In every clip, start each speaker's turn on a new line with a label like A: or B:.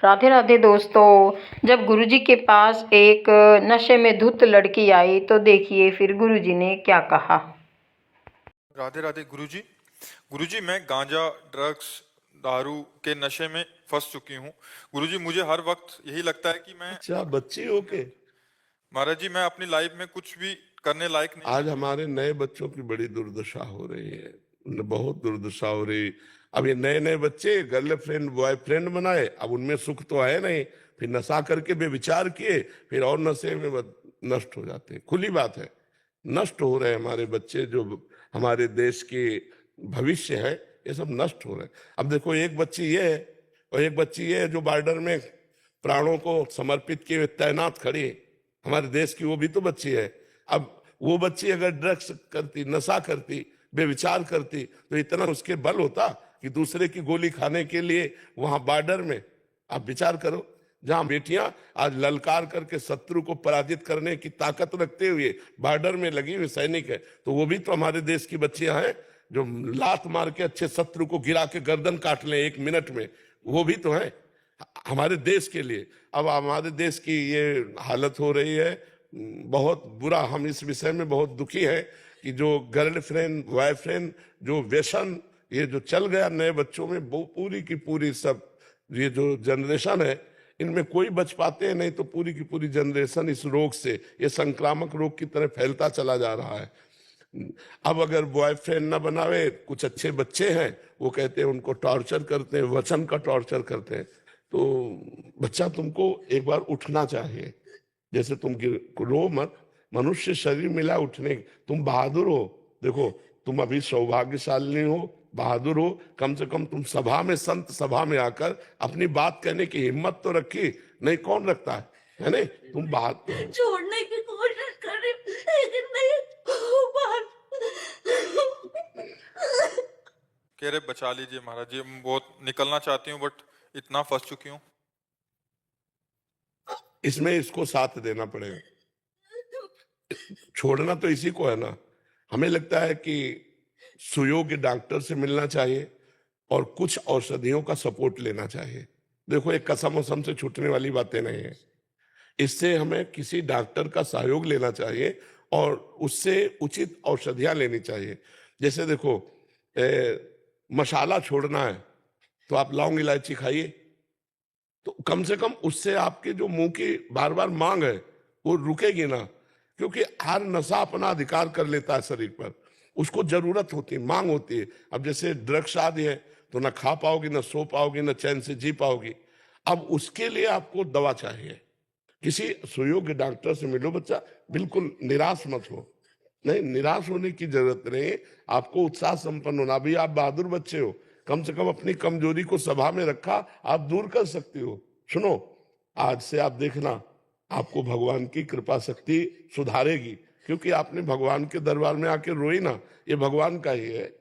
A: राधे राधे दोस्तों। जब गुरुजी के पास एक नशे में धुत लड़की आई तो देखिए फिर गुरुजी ने क्या कहा।
B: राधे राधे गुरुजी। गुरुजी, मैं गांजा, ड्रग्स, दारू के नशे में फंस चुकी हूँ। गुरुजी, मुझे हर वक्त यही लगता है कि मैं
C: अच्छा, बच्ची हो के
B: महाराज जी, मैं अपनी लाइफ में कुछ भी करने लायक नहीं
C: आज
B: बची हूँ।
C: हमारे नए बच्चों की बड़ी दुर्दशा हो रही है। बहुत दुर्दशा हो रही। अब ये नए नए बच्चे गर्लफ्रेंड बॉयफ्रेंड बनाए, अब उनमें सुख तो है नहीं, फिर नशा करके बेविचार किए, फिर और नशे में नष्ट हो जाते हैं। खुली बात है, नष्ट हो रहे हैं हमारे बच्चे, जो हमारे देश के भविष्य है, ये सब नष्ट हो रहे हैं। अब देखो, एक बच्ची ये है और एक बच्ची ये है जो बॉर्डर में प्राणों को समर्पित किए हुए तैनात खड़ी है। हमारे देश की वो भी तो बच्ची है। अब वो बच्ची अगर ड्रग्स करती, नशा करती, बेविचार करती, तो इतना उसके बल होता कि दूसरे की गोली खाने के लिए वहां बॉर्डर में, आप विचार करो, जहां बेटियां आज ललकार करके शत्रु को पराजित करने की ताकत रखते हुए बॉर्डर में लगी हुई सैनिक है, तो वो भी तो हमारे देश की बच्चियां हैं जो लात मार के अच्छे शत्रु को गिरा के गर्दन काट लें 1 मिनट में। वो भी तो है हमारे देश के लिए। अब हमारे देश की ये हालत हो रही है, बहुत बुरा। हम इस विषय में बहुत दुखी हैं कि जो गर्लफ्रेंड बॉयफ्रेंड, जो व्यसन ये जो चल गया नए बच्चों में, वो पूरी की पूरी सब ये जो जनरेशन है, इनमें कोई बच पाते हैं नहीं, तो पूरी की पूरी जनरेशन इस रोग से, ये संक्रामक रोग की तरह फैलता चला जा रहा है। अब अगर बॉयफ्रेंड न बनावे, कुछ अच्छे बच्चे हैं, वो कहते हैं उनको टॉर्चर करते हैं, वचन का टॉर्चर करते हैं। तो बच्चा, तुमको एक बार उठना चाहिए। जैसे तुम रो मत, मनुष्य शरीर मिला उठने, तुम बहादुर हो। देखो, तुम अभी सौभाग्यशाली हो, बहादुर हो, कम से कम तुम सभा में, संत सभा में आकर अपनी बात कहने की हिम्मत तो रखी। नहीं, कौन रखता है नहीं? तुम बहादुर
D: छोड़ने की कोशिश करी लेकिन नहीं हो पा।
B: कह रहे बचा लीजिए महाराज जी, मैं बहुत निकलना चाहती हूँ बट इतना फंस चुकी हूँ।
C: इसमें इसको साथ देना पड़ेगा। छोड़ना तो इसी को है ना। हमें लगता है कि सुयोग्य डॉक्टर से मिलना चाहिए और कुछ औषधियों का सपोर्ट लेना चाहिए। देखो, एक कसम वसम से छूटने वाली बातें नहीं है। इससे हमें किसी डॉक्टर का सहयोग लेना चाहिए और उससे उचित औषधियां लेनी चाहिए। जैसे देखो, मसाला छोड़ना है तो आप लौंग इलायची खाइए, तो कम से कम उससे आपके जो मुंह की बार बार मांग है वो रुकेगी ना। क्योंकि हर नशा अपना अधिकार कर लेता है शरीर पर, उसको जरूरत होती है, मांग होती है। अब जैसे ड्रग्स आदि है तो ना खा पाओगी, ना सो पाओगी, ना चैन से जी पाओगी। अब उसके लिए आपको दवा चाहिए, किसी सुयोग्य डॉक्टर से मिलो। बच्चा, बिल्कुल निराश मत हो। नहीं, निराश होने की जरूरत नहीं, आपको उत्साह संपन्न होना। अभी आप बहादुर बच्चे हो, कम से कम अपनी कमजोरी को सभा में रखा, आप दूर कर सकती हो। सुनो, आज से आप देखना, आपको भगवान की कृपा शक्ति सुधारेगी, क्योंकि आपने भगवान के दरबार में आके रोई ना, ये भगवान का ही है।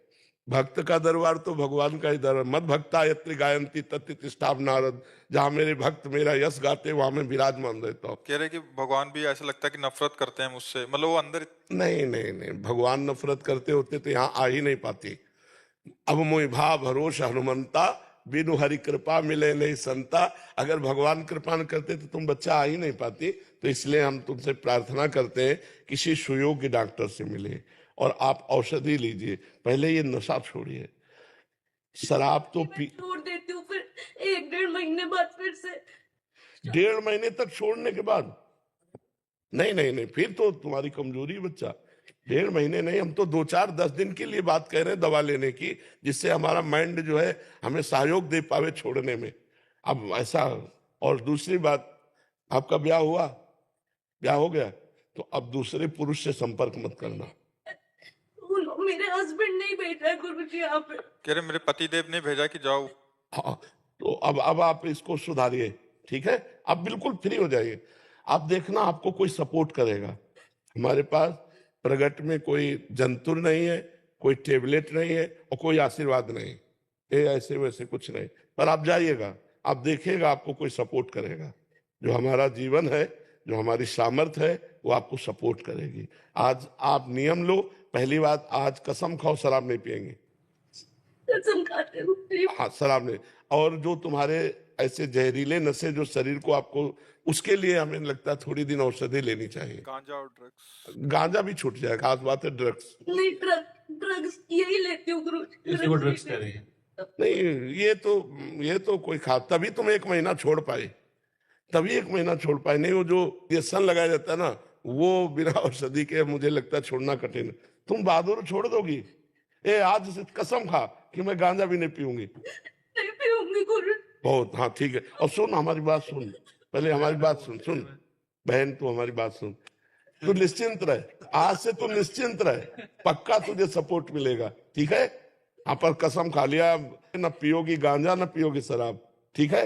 C: भक्त का दरबार तो भगवान का ही दरबार। मद भक्ता यत्र गायंती तत्र तिष्ठाम नारद, जहां मेरे भक्त मेरा यश गाते वहां मैं विराजमान रहता हूँ।
B: कह रहे कि भगवान भी ऐसा लगता है कि नफरत करते हैं मुझसे, मतलब वो अंदर।
C: नहीं नहीं नहीं, भगवान नफरत करते होते तो यहाँ आ ही नहीं पाती। अब मोहि भाव भरोस हनुमंता, बिनु हरि कृपा मिले नहीं संता। अगर भगवान कृपा न करते तो तुम बच्चा आ ही नहीं पाती। तो इसलिए हम तुमसे प्रार्थना करते हैं, किसी सुयोग्य डॉक्टर से मिले और आप औषधि लीजिए। पहले ये नशा छोड़िए। शराब तो
D: मैं छोड़ देती हूँ, फिर 1-1.5 महीने बाद फिर से
C: 1.5 महीने तक छोड़ने के बाद नहीं नहीं नहीं, फिर तो तुम्हारी कमजोरी है बच्चा। 1.5 महीने नहीं, हम तो 2-4-10 दिन के लिए बात कह रहे हैं दवा लेने की, जिससे हमारा माइंड जो है हमें सहयोग दे पावे छोड़ने में। अब ऐसा। और दूसरी बात, आपका ब्याह हुआ, ब्याह हो गया, तो अब दूसरे पुरुष से संपर्क मत करना।
D: मेरे हस्बैंड ने ही भेजा है गुरुजी यहाँ पे।
B: कह रहे मेरे पति देव ने भेजा कि जाओ।
C: हाँ, तो अब आप इसको सुधारिए, ठीक है? आप बिल्कुल फ्री हो जाइए। आप देखना, आपको कोई सपोर्ट करेगा। हमारे पास प्रगट में कोई जंतुर नहीं है, कोई टेबलेट नहीं है और कोई आशीर्वाद नहीं, ये ऐसे वैसे कुछ नहीं। पर आप जाइएगा, आप देखिएगा, आपको कोई सपोर्ट करेगा। जो हमारा जीवन है, जो हमारी सामर्थ्य है, वो आपको सपोर्ट करेगी। आज आप नियम लो। पहली बात, आज कसम खाओ शराब नहीं पिएंगे।
D: कसम खाते हूँ।
C: हाँ, शराब नहीं। और जो तुम्हारे ऐसे जहरीले नशे जो शरीर को आपको, उसके लिए हमें लगता है थोड़ी दिन औषधि लेनी चाहिए।
B: गांजा और ड्रग्स।
C: गांजा भी छूट जाएगा, खास बात है ड्रग्स
D: नहीं, ड्रग्स यही लेती हूँ गुरु जी,
E: इसी को ड्रग्स कह रही है।
C: नहीं। ये तो कोई तभी तुम 1 महीना छोड़ पाए, तभी 1 महीना छोड़ पाए। नहीं वो जो इंजेक्शन लगाया जाता है ना, वो बिना औषधि के मुझे लगता है छोड़ना कठिन है। तुम बहादुर छोड़ दोगी? आज से कसम खा कि मैं गांजा भी नहीं पीऊंगी।
D: नहीं पीऊंगी गुरु।
C: बहुत, हाँ ठीक है। और सुन हमारी बात सुन, पहले हमारी बात सुन। बहन तू हमारी बात सुन, तू निश्चिंत रहे, आज से तू निश्चिंत रहे, पक्का तुझे सपोर्ट मिलेगा, ठीक है? हाँ पर कसम खा लिया, न पियोगी गांजा न पियोगी शराब, ठीक है?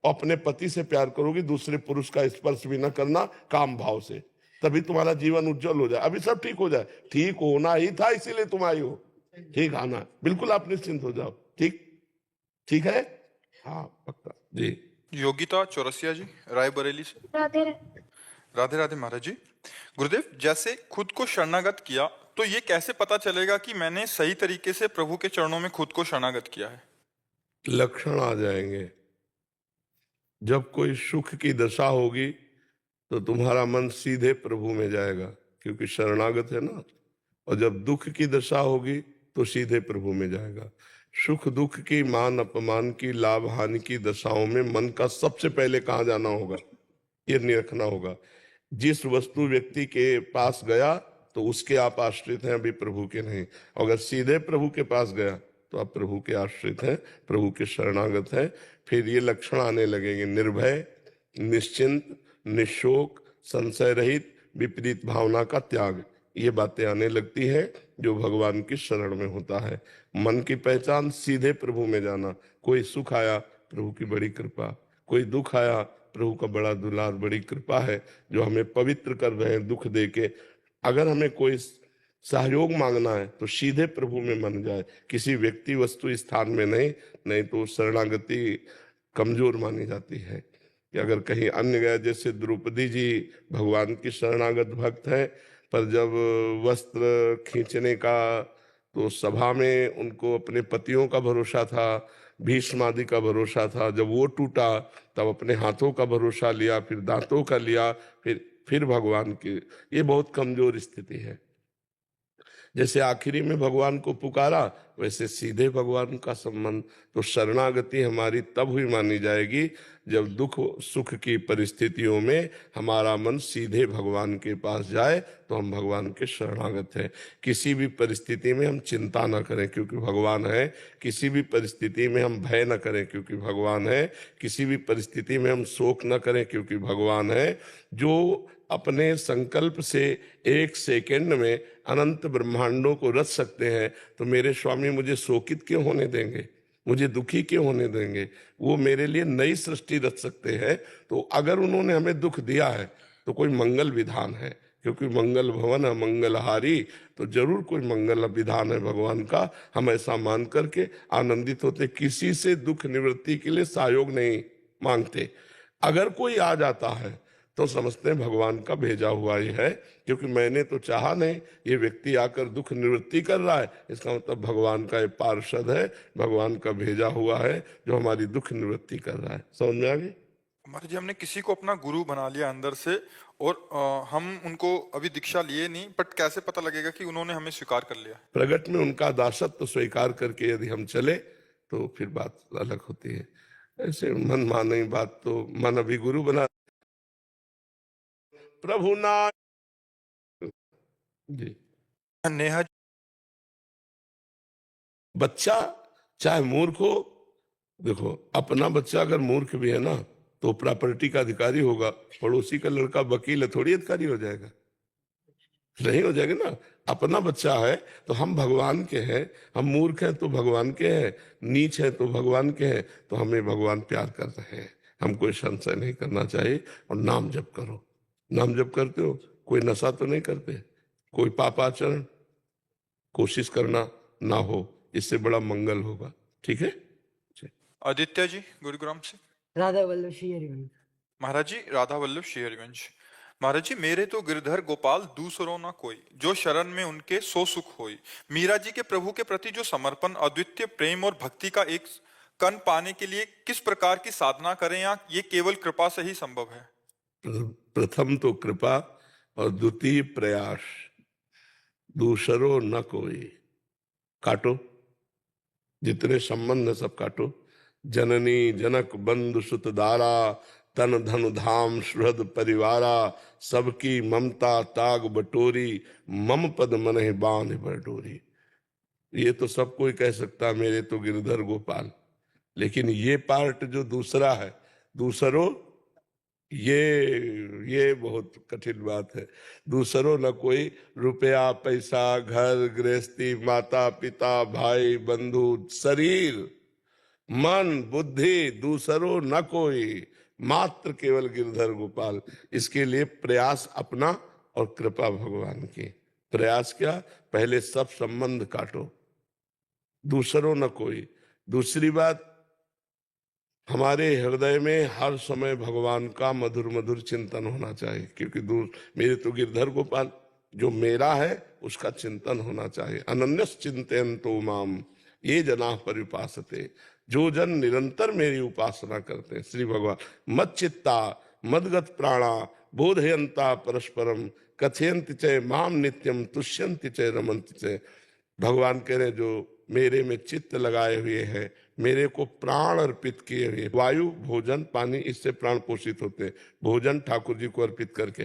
C: और अपने पति से प्यार करोगी, दूसरे पुरुष का स्पर्श भी न करना काम भाव से, तभी तुम्हारा जीवन उज्जवल हो जाए। अभी सब ठीक हो जाए, ठीक होना ही था इसीलिए तुम आई हो, ठीक आना, बिल्कुल आप निश्चिंत हो जाओ, ठीक है? हाँ पक्का जी।
B: योगिता चौरसिया जी, रायबरेली से।
D: राधे
B: राधे राधे महाराज जी। गुरुदेव, जैसे खुद को शरणागत किया तो ये कैसे पता चलेगा कि मैंने सही तरीके से प्रभु के चरणों में खुद को शरणागत किया है?
C: लक्षण आ जाएंगे। जब कोई सुख की दशा होगी तो तुम्हारा मन सीधे प्रभु में जाएगा, क्योंकि शरणागत है ना। और जब दुख की दशा होगी तो सीधे प्रभु में जाएगा। सुख दुख की, मान अपमान की, लाभ हानि की दशाओं में मन का सबसे पहले कहाँ जाना होगा, ये निरखना होगा। जिस वस्तु व्यक्ति के पास गया तो उसके आप आश्रित हैं, अभी प्रभु के नहीं। अगर सीधे प्रभु के पास गया तो आप प्रभु के आश्रित हैं, प्रभु के शरणागत हैं। फिर ये लक्षण आने लगेंगे, निर्भय, निश्चिंत, निशोक, संशय रहित, विपरीत भावना का त्याग। ये बातें आने लगती हैं जो भगवान की शरण में होता है। मन की पहचान सीधे प्रभु में जाना। कोई सुख आया, प्रभु की बड़ी कृपा, कोई दुख आया, प्रभु का बड़ा दुलार, बड़ी कृपा है जो हमें पवित्र कर रहे हैं दुख दे के। अगर हमें कोई सहयोग मांगना है तो सीधे प्रभु में मन जाए, किसी व्यक्ति वस्तु स्थान में नहीं तो शरणागति कमजोर मानी जाती है। कि अगर कहीं अन्य गया, जैसे द्रौपदी जी भगवान की शरणागत भक्त है, पर जब वस्त्र खींचने का तो सभा में उनको अपने पतियों का भरोसा था, भीष्म आदि का भरोसा था। जब वो टूटा तब अपने हाथों का भरोसा लिया, फिर दांतों का लिया, फिर भगवान की। ये बहुत कमजोर स्थिति है। जैसे आखिरी में भगवान को पुकारा, वैसे सीधे भगवान का संबंध। तो शरणागति हमारी तब हुई मानी जाएगी जब दुख सुख की परिस्थितियों में हमारा मन सीधे भगवान के पास जाए, तो हम भगवान के शरणागत हैं। किसी भी परिस्थिति में हम चिंता न करें क्योंकि भगवान है, किसी भी परिस्थिति में हम भय न करें क्योंकि भगवान है, किसी भी परिस्थिति में हम शोक न करें क्योंकि भगवान है। जो अपने संकल्प से 1 सेकंड में अनंत ब्रह्मांडों को रच सकते हैं, तो मेरे स्वामी मुझे शोकित क्यों होने देंगे, मुझे दुखी क्यों होने देंगे? वो मेरे लिए नई सृष्टि रच सकते हैं। तो अगर उन्होंने हमें दुख दिया है तो कोई मंगल विधान है, क्योंकि मंगल भवन है मंगलहारी, तो जरूर कोई मंगल विधान है भगवान का। हम ऐसा मान करके आनंदित होते, किसी से दुख निवृत्ति के लिए सहयोग नहीं मांगते। अगर कोई आ जाता है तो समझते हैं भगवान का भेजा हुआ ही है, क्योंकि मैंने तो चाहा नहीं, ये व्यक्ति आकर दुख निवृत्ति कर रहा है, इसका मतलब भगवान का ये पार्षद है, भगवान का भेजा हुआ है जो हमारी दुख निवृत्ति कर रहा है। समझ में आ गई?
B: महाराज जी, हमने किसी को अपना गुरु बना लिया अंदर से, और हम उनको अभी दीक्षा लिए नहीं, बट कैसे पता लगेगा कि उन्होंने हमें स्वीकार कर लिया?
C: प्रगट में उनका दासत्व स्वीकार करके यदि हम चले तो फिर बात अलग होती है। ऐसे मन माने बात, तो मन अभी गुरु बना प्रभु ना जी।
B: नेहा जी,
C: बच्चा चाहे मूर्ख हो, देखो अपना बच्चा अगर मूर्ख भी है ना तो प्रॉपर्टी का अधिकारी होगा, पड़ोसी का लड़का वकील है थोड़ी अधिकारी हो जाएगा, नहीं हो जाएगा ना। अपना बच्चा है तो हम भगवान के हैं, हम मूर्ख हैं तो भगवान के हैं, नीच हैं तो भगवान के हैं, तो हमें भगवान प्यार कर रहे हैं। हमको संशय नहीं करना चाहिए। और नाम जप करो। नाम जप करते हो, कोई नशा तो नहीं करते, कोई पापाचरण कोशिश करना ना हो, इससे बड़ा मंगल होगा। ठीक है?
B: आदित्य जी गुरुग्राम से।
F: राधा वल्लभ श्री हरिवंश।
B: महाराज जी, राधा वल्लभ श्री हरिवंश। महाराज जी, मेरे तो गिरधर गोपाल दूसरों ना कोई, जो शरण में उनके सो सुख होई। मीरा जी के प्रभु के प्रति जो समर्पण, अद्वितीय प्रेम और भक्ति का एक कण पाने के लिए किस प्रकार की साधना करें या ये केवल कृपा से ही संभव है?
C: प्रथम तो कृपा और द्वितीय प्रयास, दूसरो न कोई। काटो, जितने संबंध है सब काटो। जननी जनक बंधु सुत दारा, तन धन धाम सुहृद परिवारा, सबकी ममता ताग बटोरी, मम पद मनहि बांध बरडोरी। ये तो सब कोई कह सकता मेरे तो गिरधर गोपाल, लेकिन ये पार्ट जो दूसरा है, दूसरो, ये बहुत कठिन बात है। दूसरो न कोई, रुपया पैसा घर गृहस्थी माता पिता भाई बंधु शरीर मन बुद्धि, दूसरो न कोई, मात्र केवल गिरधर गोपाल। इसके लिए प्रयास अपना और कृपा भगवान की। प्रयास क्या? पहले सब संबंध काटो, दूसरो न कोई। दूसरी बात, हमारे हृदय में हर समय भगवान का मधुर मधुर चिंतन होना चाहिए, क्योंकि दूर मेरे तो गिरधर गोपाल, जो मेरा है उसका चिंतन होना चाहिए। अनन्यस चिंतयन्तो माम ये जना परिपासते, जो जन निरंतर मेरी उपासना करते हैं। श्री भगवान मत चित्ता मदगत प्राणा बोधयंता परस्परम कथयंति च माम नित्यम तुष्यंति च रमंति च। भगवान कह रहे जो मेरे में चित्त लगाए हुए हैं, मेरे को प्राण अर्पित किए हुए, वायु भोजन पानी, इससे प्राण पोषित होते हैं। भोजन ठाकुर जी को अर्पित करके,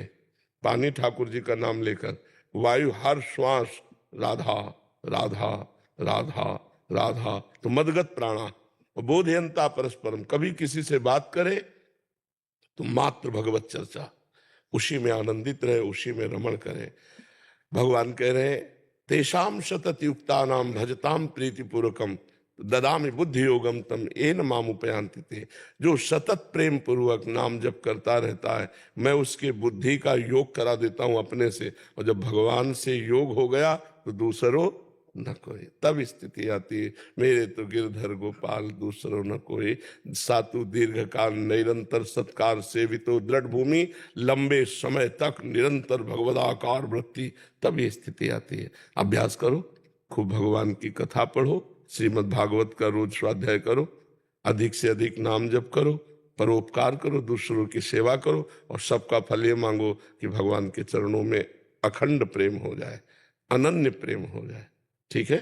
C: पानी ठाकुर जी का नाम लेकर, वायु हर श्वास राधा राधा राधा राधा, तो मदगत प्राणा। बोधयंता परस्परम, कभी किसी से बात करे तो मात्र भगवत चर्चा, उसी में आनंदित रहे, उसी में रमण करे। भगवान कह रहे हैं तेषाम सतत युक्ता नाम भजताम प्रीति पूर्वकम ददामि बुद्धि योगम तम एन माम उपयांति ते। जो सतत प्रेम पूर्वक नाम जप करता रहता है, मैं उसके बुद्धि का योग करा देता हूं अपने से, और जब भगवान से योग हो गया तो दूसरो न कोई। तब स्थिति आती है मेरे तो गिरधर गोपाल दूसरो न कोई। सातु दीर्घ काल निरंतर सत्कार सेवितो दृढ़ भूमि, लंबे समय तक निरंतर भगवदाकार वृत्ति, तब ये स्थिति आती है। अभ्यास करो, खूब भगवान की कथा पढ़ो, श्रीमद् भागवत का रोज स्वाध्याय करो, अधिक से अधिक नाम जप करो, परोपकार करो, दूसरों की सेवा करो, और सबका फल ये मांगो कि भगवान के चरणों में अखंड प्रेम हो जाए, अनन्य प्रेम हो जाए। ठीक है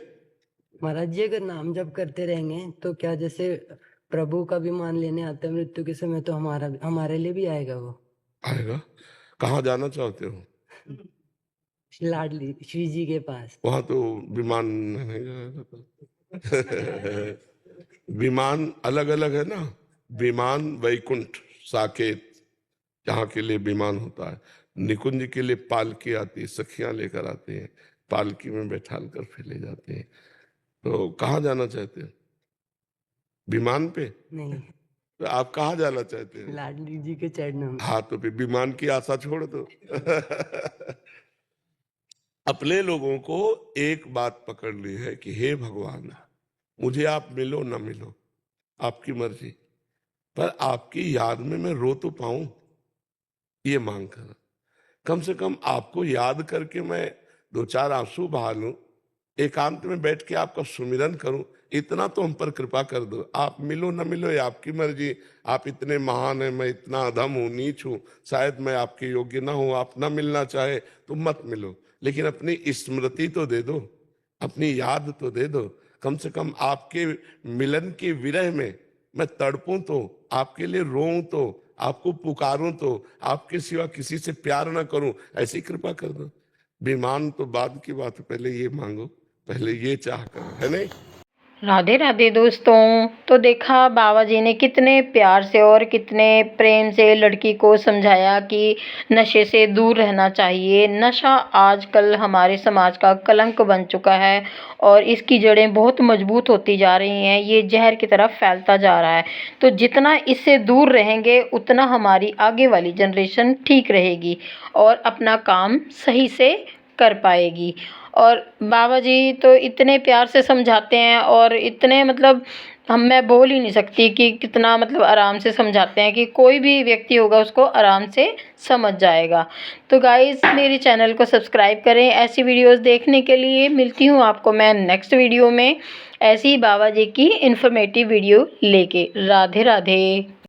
F: महाराज जी, अगर नाम जप करते रहेंगे तो क्या जैसे प्रभु का भी मान लेने आते हैं मृत्यु के समय, तो हमारे लिए भी आएगा वो?
C: आएगा। कहाँ जाना चाहते हो?
F: लाडली श्री जी के पास।
C: वहां तो विमान नहीं जाएगा तो। विमान अलग अलग है ना, विमान वैकुंठ साकेत, जहाँ के लिए विमान होता है। निकुंज के लिए पालकी आती है, सखियां लेकर आती हैं, पालकी में बैठाल कर फिर ले जाते हैं। तो कहाँ जाना चाहते हैं? विमान पे?
F: नहीं,
C: तो आप कहाँ जाना चाहते हैं?
F: लाडली जी के चरणों में।
C: हाँ, तो फिर विमान की आशा छोड़ दो। अपने लोगों को एक बात पकड़नी है कि हे भगवान, मुझे आप मिलो ना मिलो आपकी मर्जी, पर आपकी याद में मैं रो तो पाऊं, ये मांग कर। कम से कम आपको याद करके मैं दो चार आंसू बहा लूं, एकांत में बैठ के आपका सुमिरन करूं, इतना तो हम पर कृपा कर दो। आप मिलो ना मिलो ये आपकी मर्जी। आप इतने महान हैं, मैं इतना अधम हूं, नीच हूं, शायद मैं आपके योग्य ना हूं, आप ना मिलना चाहे तो मत मिलो, लेकिन अपनी स्मृति तो दे दो, अपनी याद तो दे दो। कम से कम आपके मिलन के विरह में मैं तड़पूं तो, आपके लिए रोऊं तो, आपको पुकारूं तो, आपके सिवा किसी से प्यार ना करूं, ऐसी कृपा कर दो। विमान तो बाद की बात है, पहले ये मांगो, पहले ये चाह करो, है नहीं?
A: राधे राधे दोस्तों। तो देखा बाबा जी ने कितने प्यार से और कितने प्रेम से लड़की को समझाया कि नशे से दूर रहना चाहिए। नशा आजकल हमारे समाज का कलंक बन चुका है और इसकी जड़ें बहुत मजबूत होती जा रही हैं, ये जहर की तरफ फैलता जा रहा है। तो जितना इससे दूर रहेंगे उतना हमारी आगे वाली जनरेशन ठीक रहेगी और अपना काम सही से कर पाएगी। और बाबा जी तो इतने प्यार से समझाते हैं और इतने मतलब मैं बोल ही नहीं सकती कि कितना मतलब आराम से समझाते हैं कि कोई भी व्यक्ति होगा उसको आराम से समझ जाएगा। तो गाइस मेरे चैनल को सब्सक्राइब करें ऐसी वीडियोस देखने के लिए। मिलती हूँ आपको मैं नेक्स्ट वीडियो में ऐसी ही बाबा जी की इन्फॉर्मेटिव वीडियो लेके। राधे राधे।